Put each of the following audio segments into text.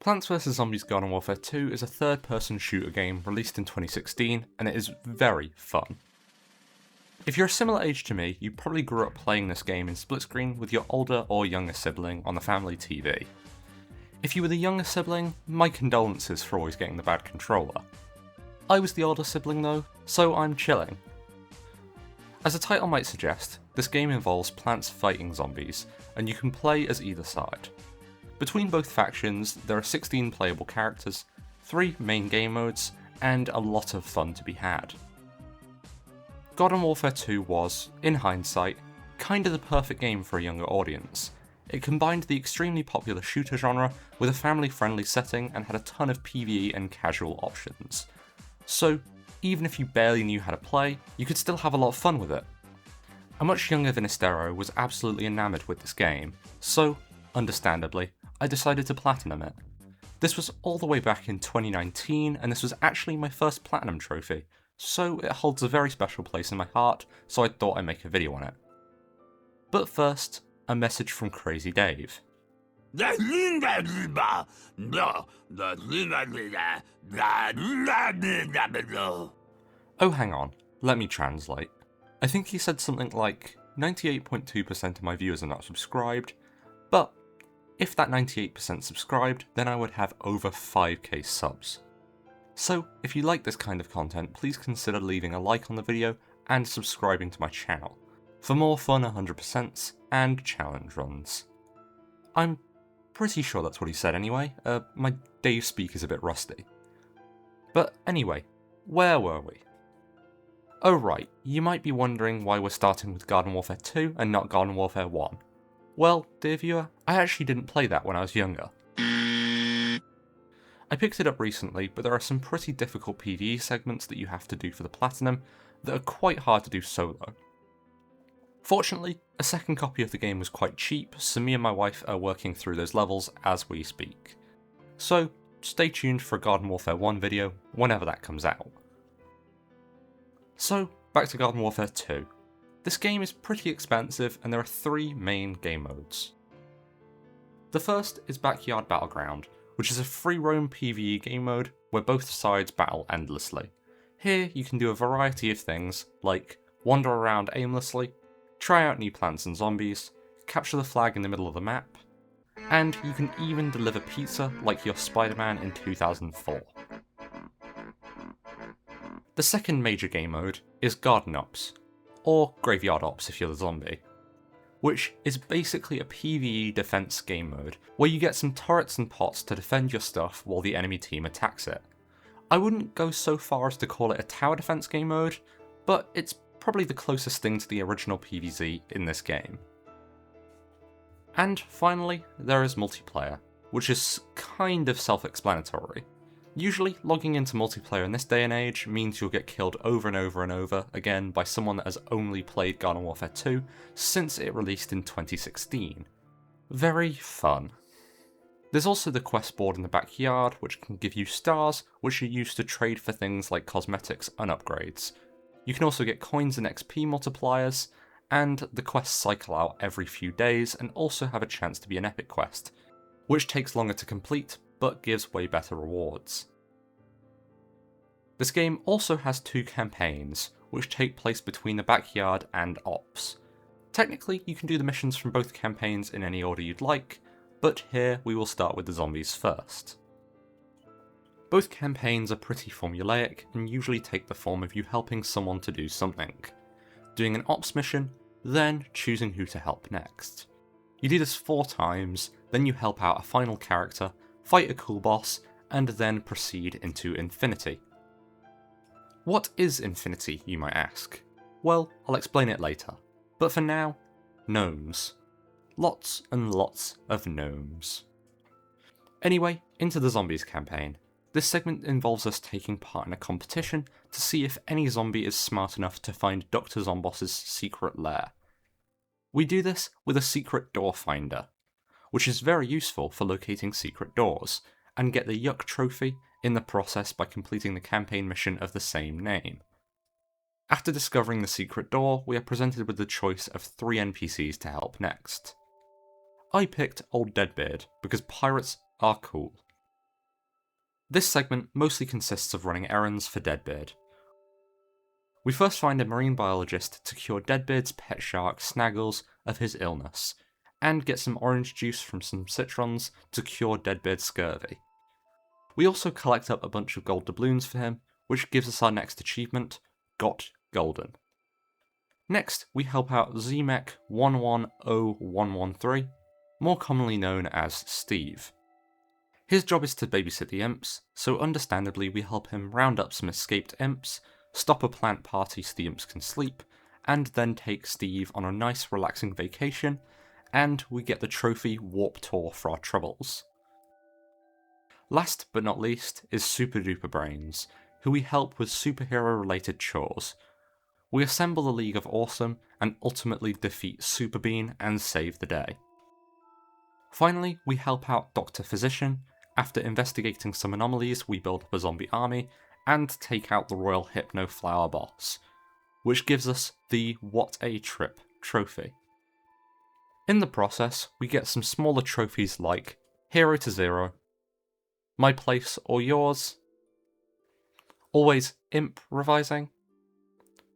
Plants vs Zombies Garden Warfare 2 is a third-person shooter game released in 2016, and it is very fun. If you're a similar age to me, you probably grew up playing this game in split screen with your older or younger sibling on the family TV. If you were the younger sibling, my condolences for always getting the bad controller. I was the older sibling though, so I'm chilling. As the title might suggest, this game involves plants fighting zombies, and you can play as either side. Between both factions, there are 16 playable characters, 3 main game modes, and a lot of fun to be had. Garden Warfare 2 was, in hindsight, kinda the perfect game for a younger audience. It combined the extremely popular shooter genre with a family-friendly setting and had a ton of PvE and casual options. So, even if you barely knew how to play, you could still have a lot of fun with it. A much younger Vinistero was absolutely enamoured with this game, so, understandably, I decided to platinum it. This was all the way back in 2019, and this was actually my first platinum trophy, so it holds a very special place in my heart, so I thought I'd make a video on it. But first, a message from Crazy Dave. Oh, hang on, let me translate. I think he said something like 98.2% of my viewers are not subscribed, but if that 98% subscribed, then I would have over 5k subs. So, if you like this kind of content, please consider leaving a like on the video and subscribing to my channel, for more fun 100% and challenge runs. I'm pretty sure that's what he said anyway, my Dave speak is a bit rusty. But anyway, where were we? Oh right, you might be wondering why we're starting with Garden Warfare 2 and not Garden Warfare 1. Well, dear viewer, I actually didn't play that when I was younger. I picked it up recently, but there are some pretty difficult PvE segments that you have to do for the platinum that are quite hard to do solo. Fortunately, a second copy of the game was quite cheap, so me and my wife are working through those levels as we speak. So, stay tuned for a Garden Warfare 1 video whenever that comes out. So, back to Garden Warfare 2. This game is pretty expansive and there are 3 main game modes. The first is Backyard Battleground, which is a free roam PvE game mode where both sides battle endlessly. Here you can do a variety of things like wander around aimlessly, try out new plants and zombies, capture the flag in the middle of the map, and you can even deliver pizza like you're Spider-Man in 2004. The second major game mode is Garden Ops, or Graveyard Ops if you're the zombie, which is basically a PvE defense game mode where you get some turrets and pots to defend your stuff while the enemy team attacks it. I wouldn't go so far as to call it a tower defense game mode, but it's probably the closest thing to the original PvZ in this game. And finally, there is multiplayer, which is kind of self-explanatory. Usually, logging into multiplayer in this day and age means you'll get killed over and over and over again by someone that has only played Garden Warfare 2 since it released in 2016. Very fun. There's also the quest board in the backyard, which can give you stars, which are used to trade for things like cosmetics and upgrades. You can also get coins and XP multipliers, and the quests cycle out every few days and also have a chance to be an epic quest, which takes longer to complete, but gives way better rewards. This game also has 2 campaigns, which take place between the backyard and ops. Technically, you can do the missions from both campaigns in any order you'd like, but here we will start with the zombies first. Both campaigns are pretty formulaic and usually take the form of you helping someone to do something, doing an ops mission, then choosing who to help next. You do this 4 times, then you help out a final character, fight a cool boss, and then proceed into Infinity. What is Infinity, you might ask? Well, I'll explain it later. But for now, Gnomes. Lots and lots of gnomes. Anyway, into the zombies campaign. This segment involves us taking part in a competition to see if any zombie is smart enough to find Dr. Zomboss's secret lair. We do this with a secret door finder, which is very useful for locating secret doors, and get the Yuck trophy in the process by completing the campaign mission of the same name. After discovering the secret door, we are presented with the choice of 3 NPCs to help next. I picked Old Deadbeard because pirates are cool. This segment mostly consists of running errands for Deadbeard. We first find a marine biologist to cure Deadbeard's pet shark Snaggles of his illness, and get some orange juice from some citrons to cure Deadbeard's scurvy. We also collect up a bunch of gold doubloons for him, which gives us our next achievement, Got Golden. Next, we help out ZMech 110113, more commonly known as Steve. His job is to babysit the imps, so understandably we help him round up some escaped imps, stop a plant party so the imps can sleep, and then take Steve on a nice relaxing vacation, and we get the trophy Warp Tour for our troubles. Last but not least is Super Duper Brains, who we help with superhero related chores. We assemble the League of Awesome and ultimately defeat Super Bean and save the day. Finally, we help out Dr. Physician. After investigating some anomalies, we build up a zombie army and take out the Royal Hypno Flower boss, which gives us the What a Trip trophy. In the process, we get some smaller trophies like Hero to Zero, My Place or Yours, Always Imp Revising,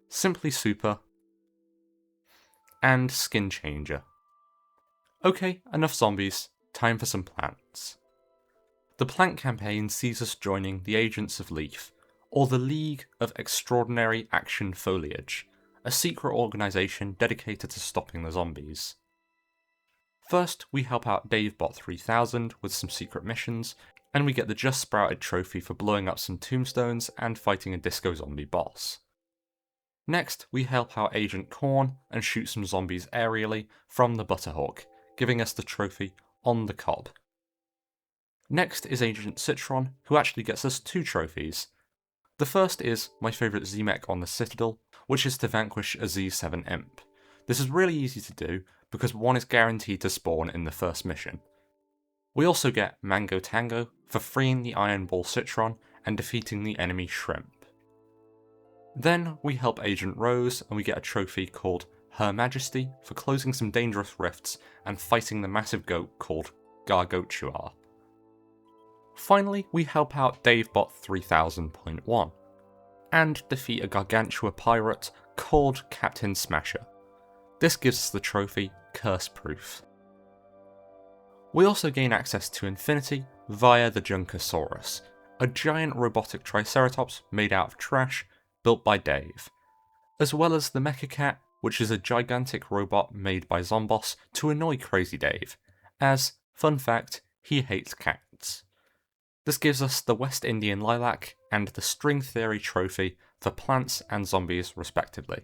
Simply Super, and Skin Changer. Okay, enough zombies, time for some plants. The plant campaign sees us joining the Agents of Leaf, or the League of Extraordinary Action Foliage, a secret organisation dedicated to stopping the zombies. First, we help out DaveBot 3000 with some secret missions, and we get the Just Sprouted trophy for blowing up some tombstones and fighting a disco zombie boss. Next, we help out Agent Corn and shoot some zombies aerially from the Butterhawk, giving us the trophy On the Cob. Next is Agent Citron, who actually gets us 2 trophies. The first is my favourite ZMech on the Citadel, which is to vanquish a Z7 imp. This is really easy to do, because one is guaranteed to spawn in the first mission. We also get Mango Tango for freeing the Iron Ball Citron and defeating the enemy Shrimp. Then we help Agent Rose and we get a trophy called Her Majesty for closing some dangerous rifts and fighting the massive goat called Gargotuar. Finally, we help out DaveBot 3000.1 and defeat a Gargantua pirate called Captain Smasher. This gives us the trophy Curse Proof. We also gain access to Infinity via the Junkosaurus, a giant robotic triceratops made out of trash built by Dave, as well as the Mecha Cat, which is a gigantic robot made by Zomboss to annoy Crazy Dave, as, fun fact, he hates cats. This gives us the West Indian Lilac and the String Theory trophy for plants and zombies respectively.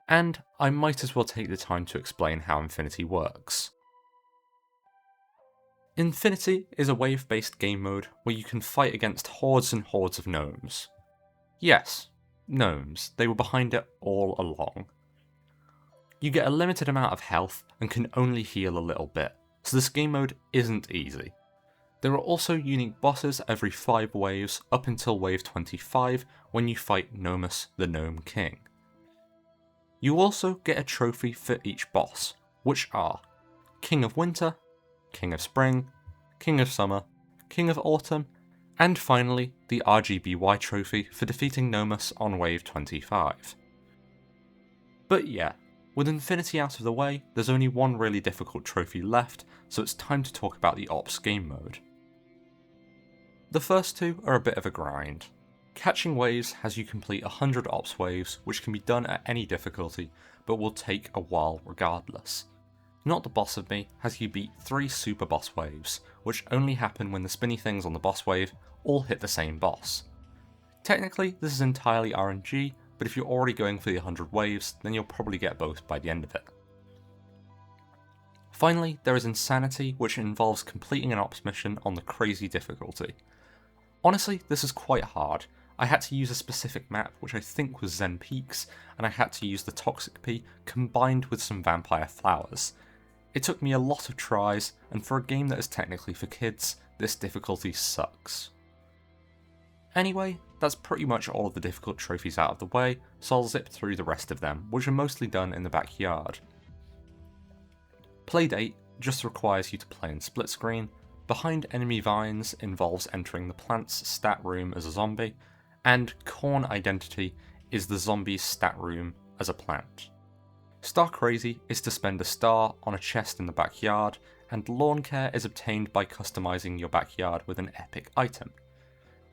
And I might as well take the time to explain how Infinity works. Infinity is a wave-based game mode where you can fight against hordes and hordes of gnomes. Yes, gnomes, they were behind it all along. You get a limited amount of health and can only heal a little bit, so this game mode isn't easy. There are also unique bosses every 5 waves up until wave 25 when you fight Gnomus the Gnome King. You also get a trophy for each boss, which are King of Winter, King of Spring, King of Summer, King of Autumn, and finally the RGBY trophy for defeating Gnomus on wave 25. But yeah, with Infinity out of the way, there's only one really difficult trophy left, so it's time to talk about the Ops game mode. The first 2 are a bit of a grind. Catching waves has you complete 100 Ops waves, which can be done at any difficulty, but will take a while regardless. Not the Boss of Me has you beat 3 super boss waves, which only happen when the spinny things on the boss wave all hit the same boss. Technically, this is entirely RNG, but if you're already going for the 100 waves, then you'll probably get both by the end of it. Finally, there is Insanity, which involves completing an Ops mission on the crazy difficulty. Honestly, this is quite hard. I had to use a specific map, which I think was Zen Peaks, and I had to use the Toxic Pea combined with some vampire flowers. It took me a lot of tries, and for a game that is technically for kids, this difficulty sucks. Anyway, that's pretty much all of the difficult trophies out of the way, so I'll zip through the rest of them, which are mostly done in the backyard. Playdate just requires you to play in split screen, Behind enemy vines involves entering the plant's stat room as a zombie, and corn identity is the zombie's stat room as a plant. Star Crazy is to spend a star on a chest in the backyard, and lawn care is obtained by customizing your backyard with an epic item.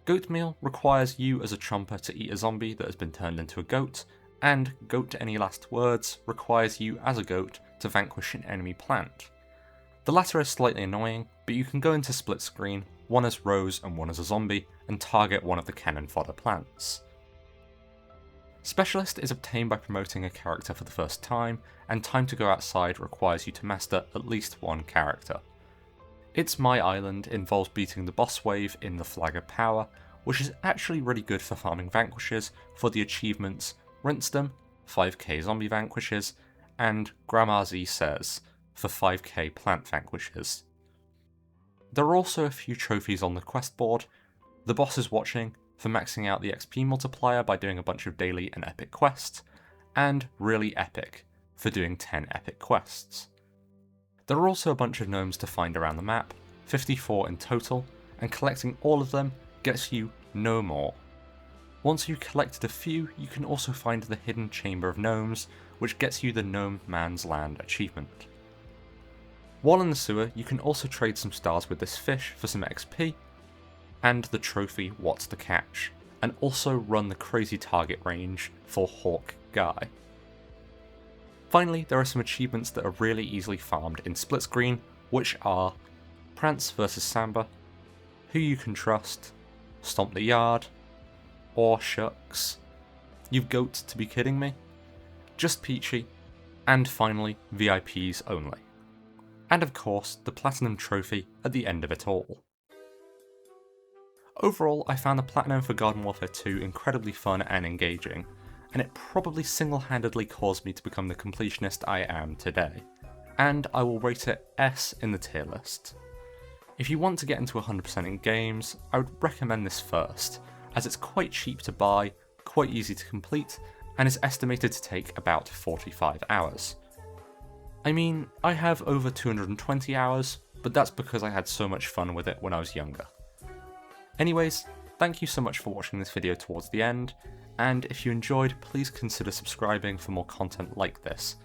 Goat meal requires you as a chomper to eat a zombie that has been turned into a goat, and Goat Any Last Words requires you as a goat to vanquish an enemy plant. The latter is slightly annoying, but you can go into split screen, one as Rose and one as a zombie, and target one of the cannon fodder plants. Specialist is obtained by promoting a character for the first time, and Time to Go Outside requires you to master at least one character. It's My Island involves beating the boss wave in the Flag of Power, which is actually really good for farming vanquishes for the achievements Rinsdom, 5k zombie vanquishes, and CRRRRRAAAZY Says, for 5k plant vanquishes. There are also a few trophies on the quest board. The Boss is Watching, for maxing out the XP multiplier by doing a bunch of daily and epic quests, and Really Epic, for doing 10 epic quests. There are also a bunch of gnomes to find around the map, 54 in total, and collecting all of them gets you Gnomore. Once you've collected a few, you can also find the Hidden Chamber of Gnomes, which gets you the Gnome Man's Land achievement. While in the sewer, you can also trade some stars with this fish for some XP, and the trophy What's the Catch, and also run the crazy target range for Hawkguy. Finally, there are some achievements that are really easily farmed in split screen, which are Prance vs Samba, Who You Can Trust, Stomp the Yard, Or Shucks, You've Goat to Be Kidding Me, Just Peachy, and finally VIPs only. And of course, the Platinum Trophy at the end of it all. Overall, I found the Platinum for Garden Warfare 2 incredibly fun and engaging, and it probably single-handedly caused me to become the completionist I am today, and I will rate it S in the tier list. If you want to get into 100% in games, I would recommend this first, as it's quite cheap to buy, quite easy to complete, and is estimated to take about 45 hours. I mean, I have over 220 hours, but that's because I had so much fun with it when I was younger. Anyways, thank you so much for watching this video towards the end, and if you enjoyed, please consider subscribing for more content like this.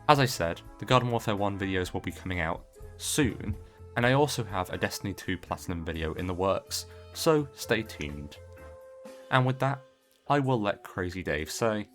As I said, the Garden Warfare 1 videos will be coming out soon, and I also have a Destiny 2 Platinum video in the works, so stay tuned. And with that, I will let Crazy Dave say...